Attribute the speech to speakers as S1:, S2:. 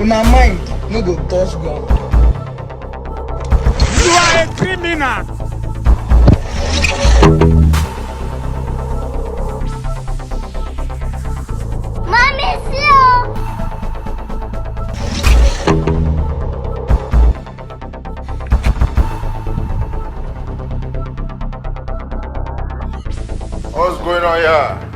S1: Una mind no go touch ground.
S2: You are a criminal.
S3: Mommy, see you.
S4: What's going on here?